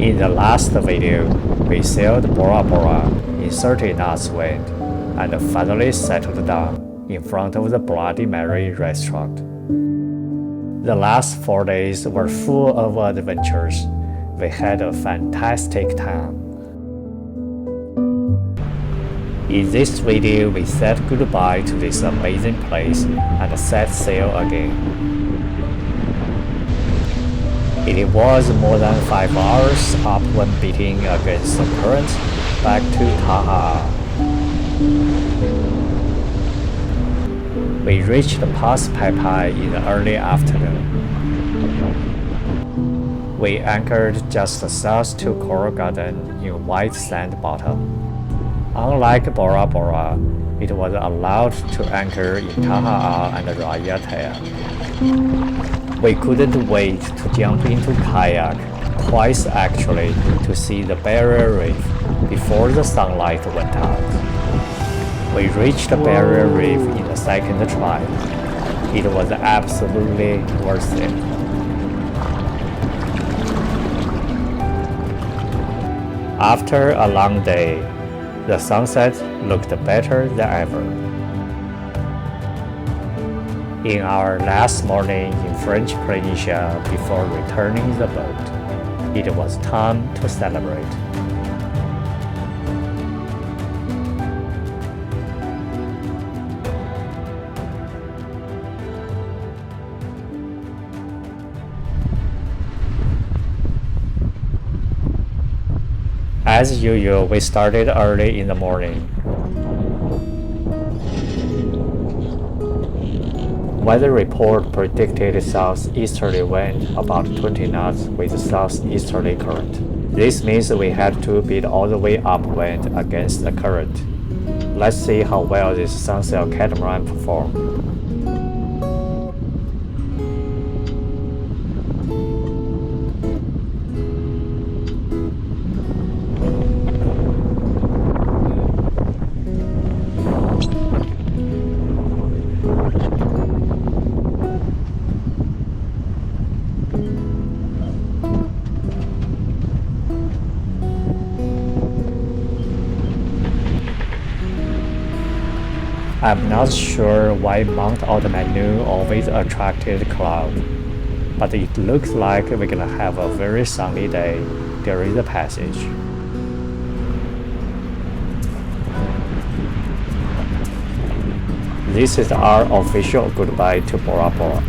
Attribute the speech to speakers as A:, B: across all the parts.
A: In the last video, we sailed Bora Bora in 30 knots wind and finally settled down in front of the Bloody Mary restaurant. The last 4 days were full of adventures. We had a fantastic time. In this video, we said goodbye to this amazing place and set sail again. It was more than 5 hours up when beating against the current back to Tahaa. We reached Pass Pai Pai in the early afternoon. We anchored just south to Coral Garden in white sand bottom. Unlike Bora Bora, it was allowed to anchor in Taha'a and Raya. We couldn't wait to jump into kayak, twice actually, to see the Barrier Reef before the sunlight went out. We reached the Barrier Reef in the second try. It was absolutely worth it. After a long day, the sunset looked better than ever. In our last morning in French Polynesia before returning the boat, it was time to celebrate. As usual, we started early in the morning. Weather report predicted southeasterly wind about 20 knots with southeasterly current. This means we had to beat all the way upwind against the current. Let's see how well this Sunsail catamaran performed. I'm not sure why Mount Manu always attracted cloud, but it looks like we're gonna have a very sunny day during the passage. This is our official goodbye to Bora Bora.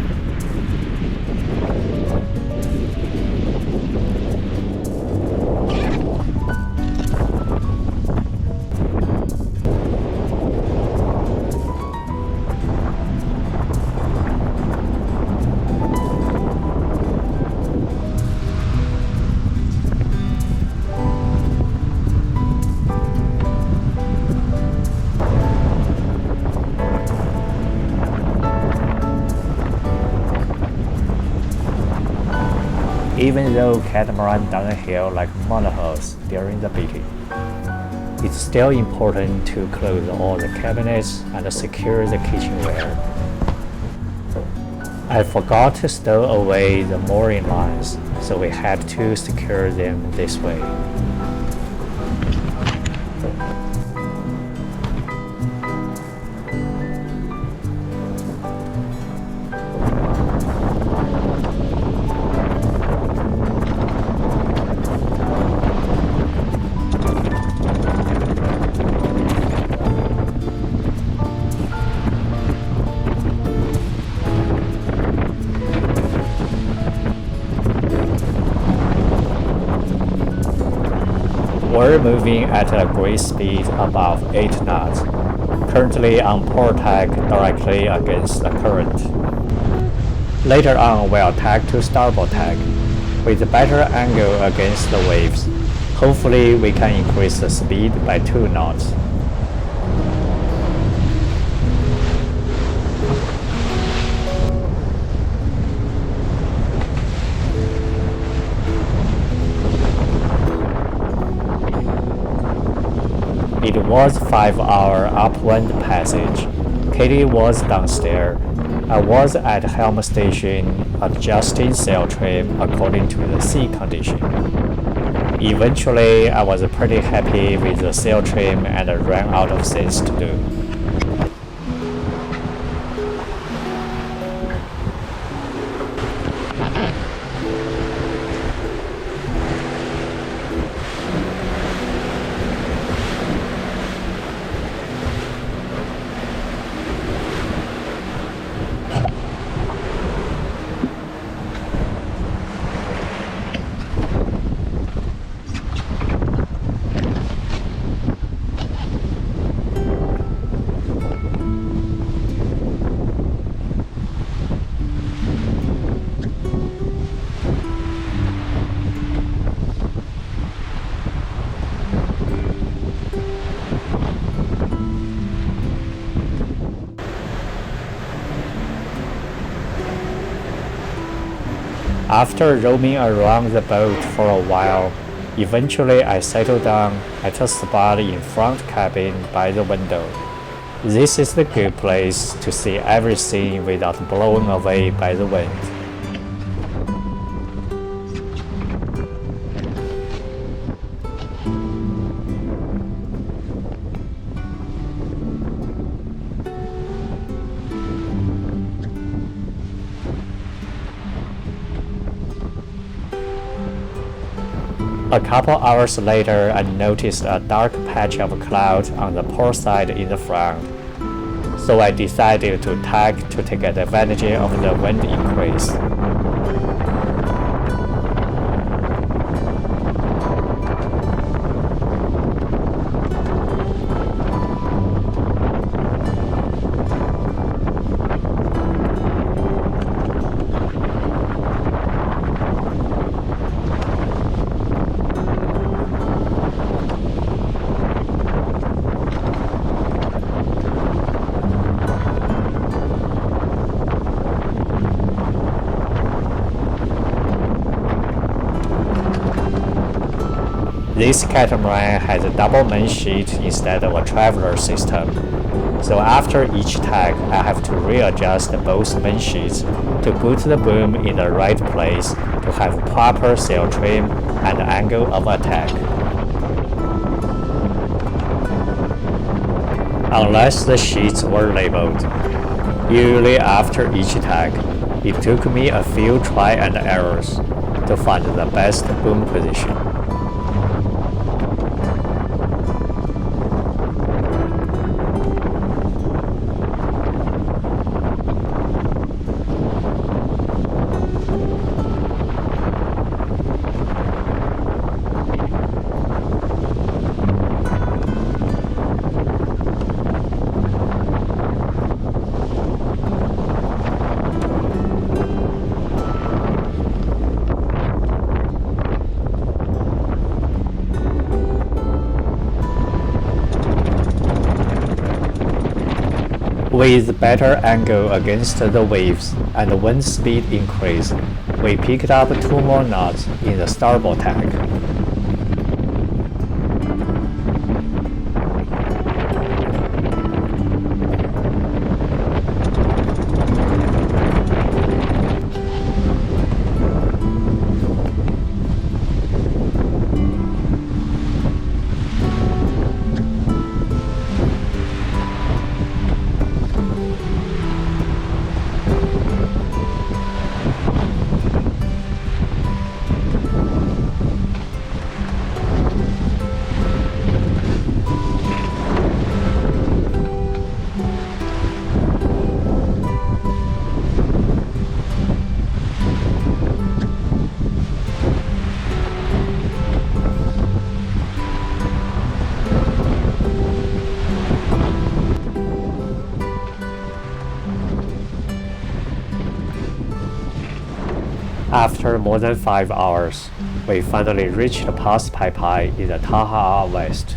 A: Even though catamaran doesn't hail like monohulls during the beating, it's still important to close all the cabinets and secure the kitchenware. I forgot to stow away the mooring lines, so we had to secure them this way. We're moving at a great speed above 8 knots, currently on port tack directly against the current. Later on, we'll tack to starboard tack, with a better angle against the waves. Hopefully we can increase the speed by 2 knots. It was 5-hour upwind passage. Katie was downstairs, I was at helm station adjusting sail trim according to the sea condition. Eventually, I was pretty happy with the sail trim and ran out of things to do. After roaming around the boat for a while, eventually I settled down at a spot in front cabin by the window. This is the good place to see everything without blown away by the wind. A couple hours later, I noticed a dark patch of cloud on the port side in the front, so I decided to tack to take advantage of the wind increase. This catamaran has a double main sheet instead of a traveler system, so after each tack I have to readjust both main sheets to put the boom in the right place to have proper sail trim and angle of attack. Unless the sheets were labeled. Usually after each tack, it took me a few try and errors to find the best boom position. With better angle against the waves and wind speed increase, we picked up 2 more knots in the starboard tack. After more than 5 hours, we finally reached Pass Pai Pai in the Taha'a West.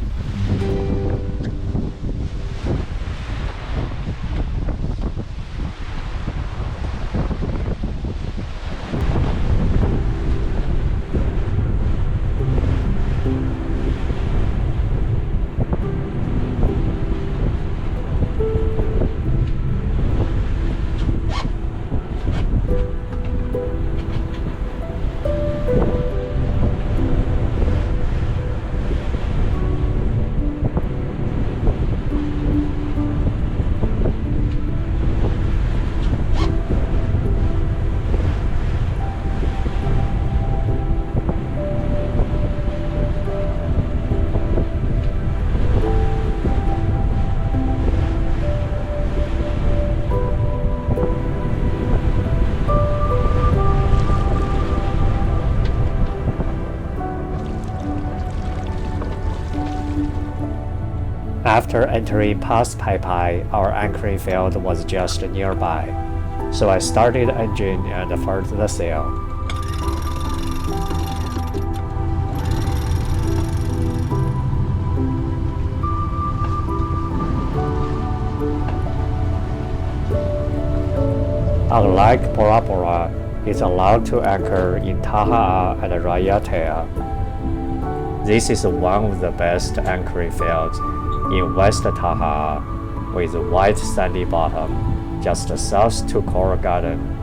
A: After entering past Pai Pai, our anchoring field was just nearby, so I started the engine and furled the sail. Unlike Bora Bora, it's allowed to anchor in Taha'a and Raya. This is one of the best anchoring fields in West Taha'a, with a white sandy bottom, just south to Coral Garden.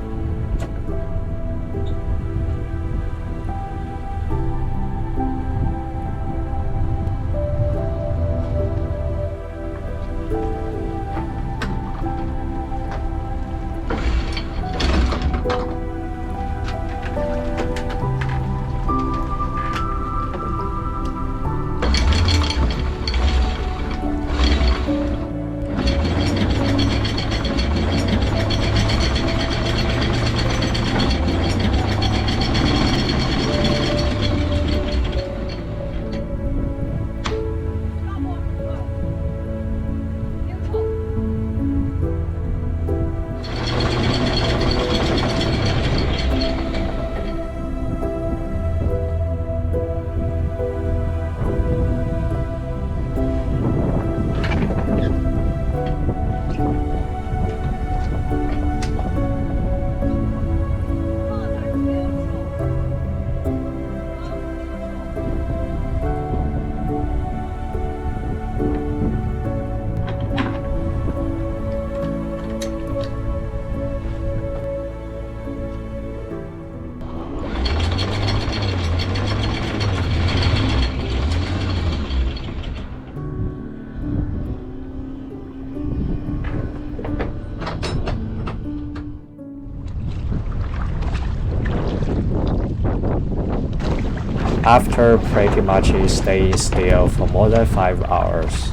A: After pretty much staying still for more than 5 hours,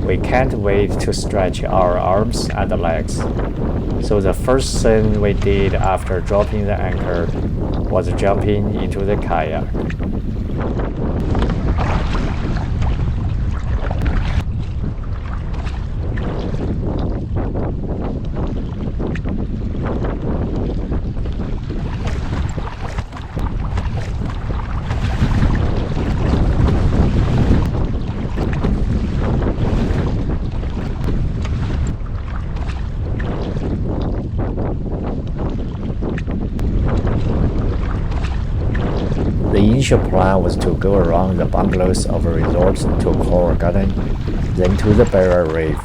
A: we can't wait to stretch our arms and legs. So the first thing we did after dropping the anchor was jumping into the kayak. The initial plan was to go around the bungalows of a resort to Coral Garden, then to the barrier reef.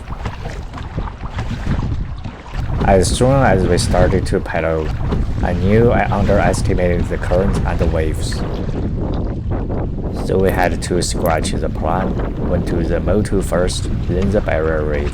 A: As soon as we started to paddle, I knew I underestimated the current and the waves. So we had to scratch the plan, went to the motu first, then the barrier reef.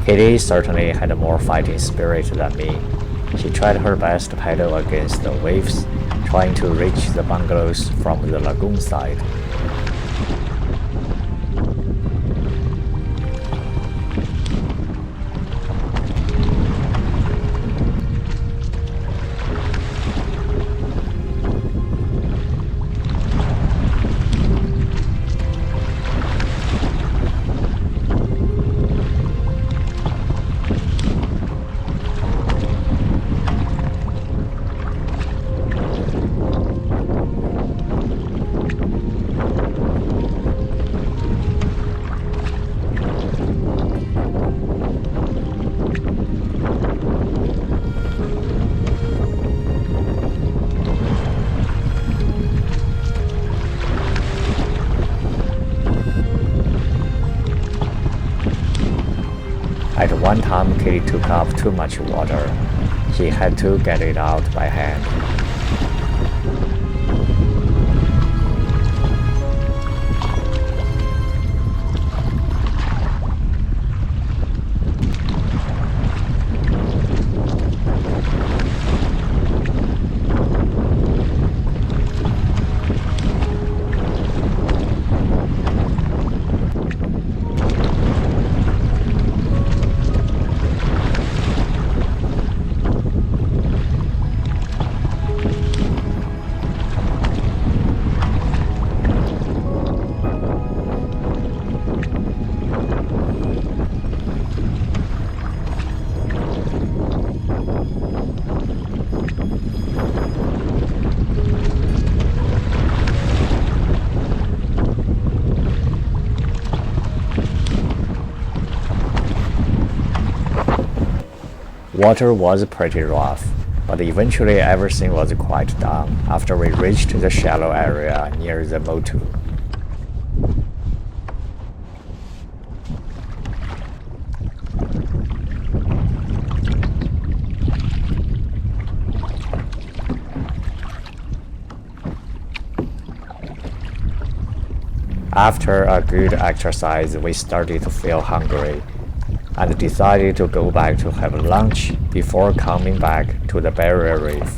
A: Kitty certainly had more fighting spirit than me. She tried her best to paddle against the waves, trying to reach the bungalows from the lagoon side. At one time, Kitty took up too much water. He had to get it out by hand. Water was pretty rough, but eventually everything was quiet down after we reached the shallow area near the motu. After a good exercise, we started to feel hungry and decided to go back to have lunch before coming back to the barrier reef.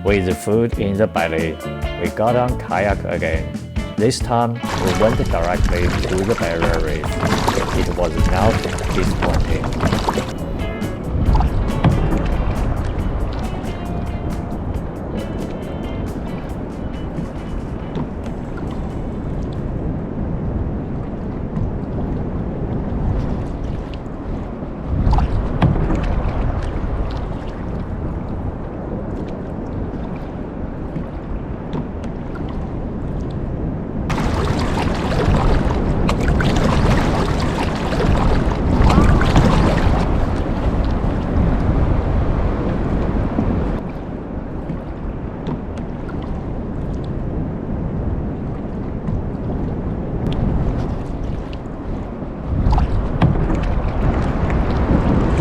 A: With the food in the belly, we got on kayak again. This time, we went directly to the barrier reef. It was not disappointing.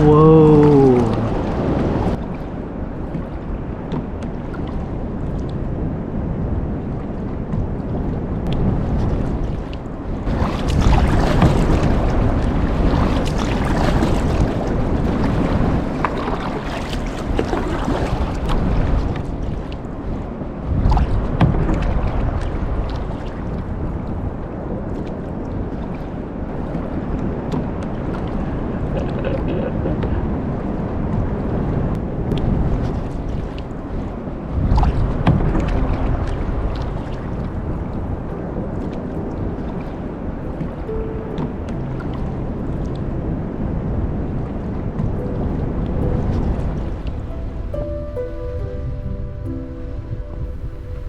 B: Whoa.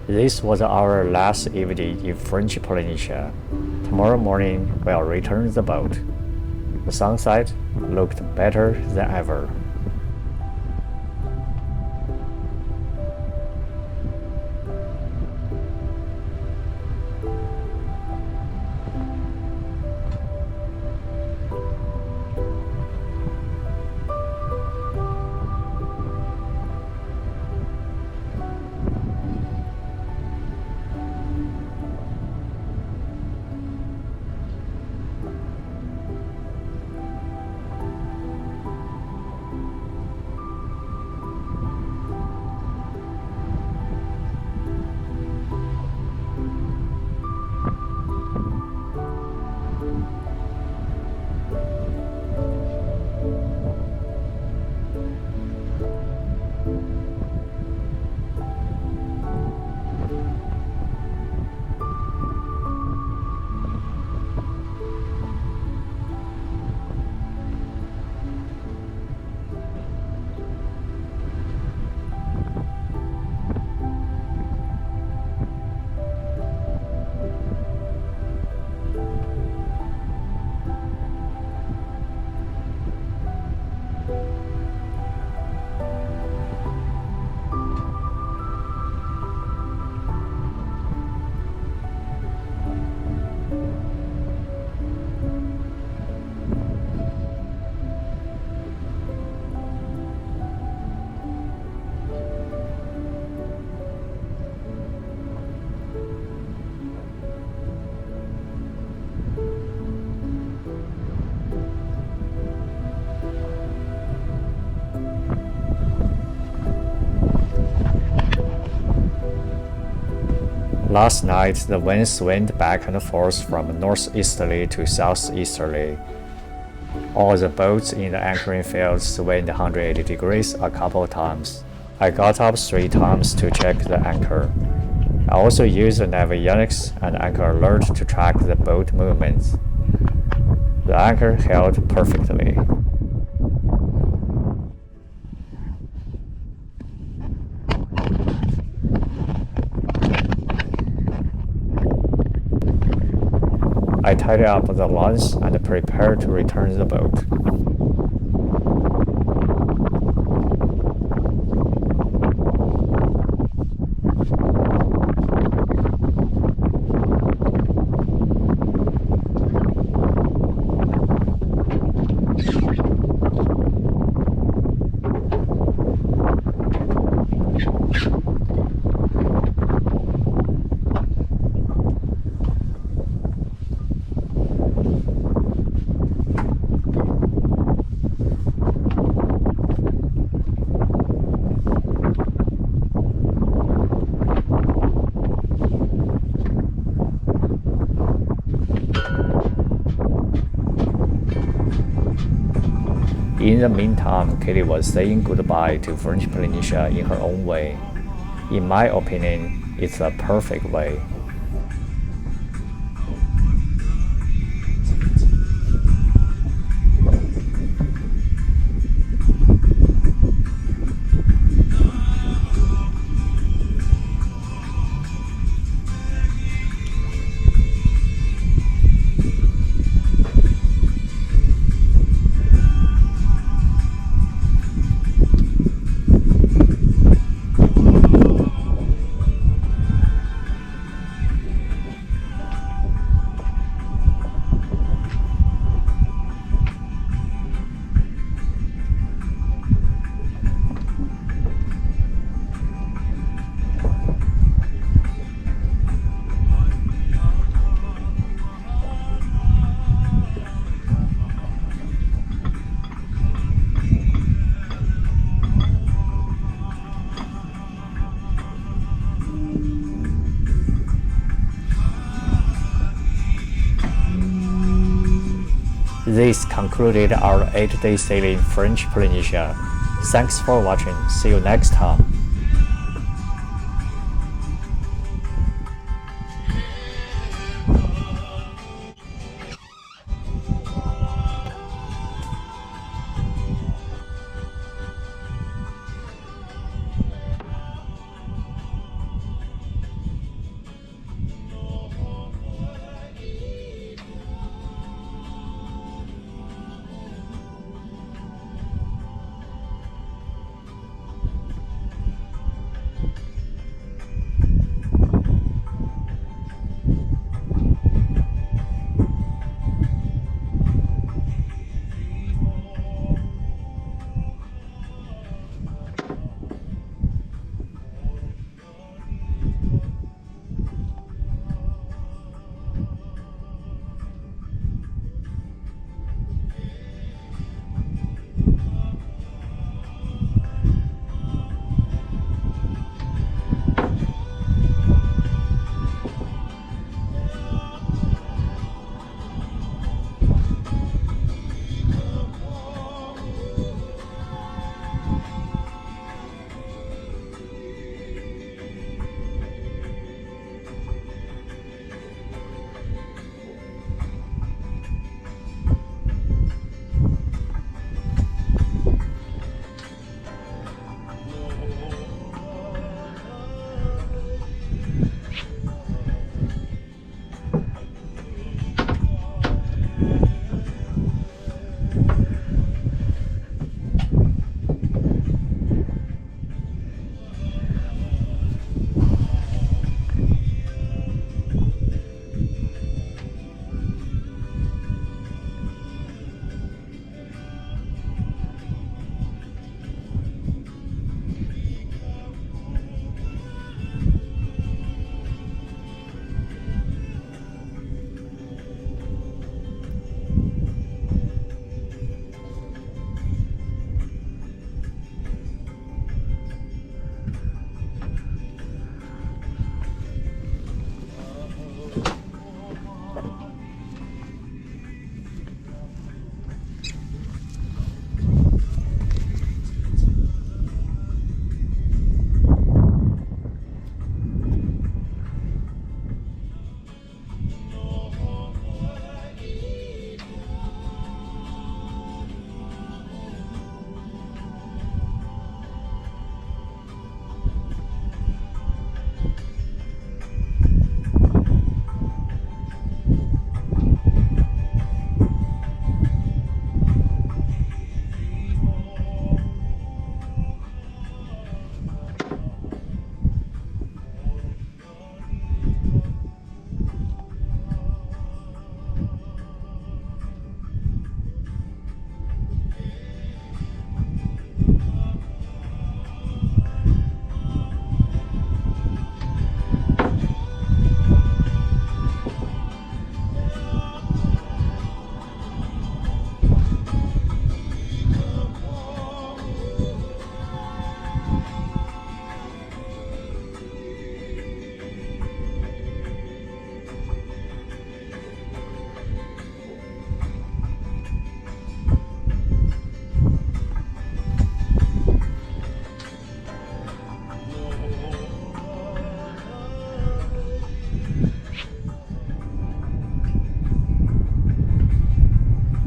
A: This was our last evening in French Polynesia. Tomorrow morning, we'll return the boat. The sunset looked better than ever. Last night, the wind swayed back and forth from northeasterly to southeasterly. All the boats in the anchoring field swayed 180 degrees a couple times. I got up 3 times to check the anchor. I also used the navionics and anchor alert to track the boat movements. The anchor held perfectly. I tied up the lines and prepared to return the boat. In the meantime, Katie was saying goodbye to French Polynesia in her own way. In my opinion, it's the perfect way. This concluded our 8-day sailing French Polynesia. Thanks for watching. See you next time.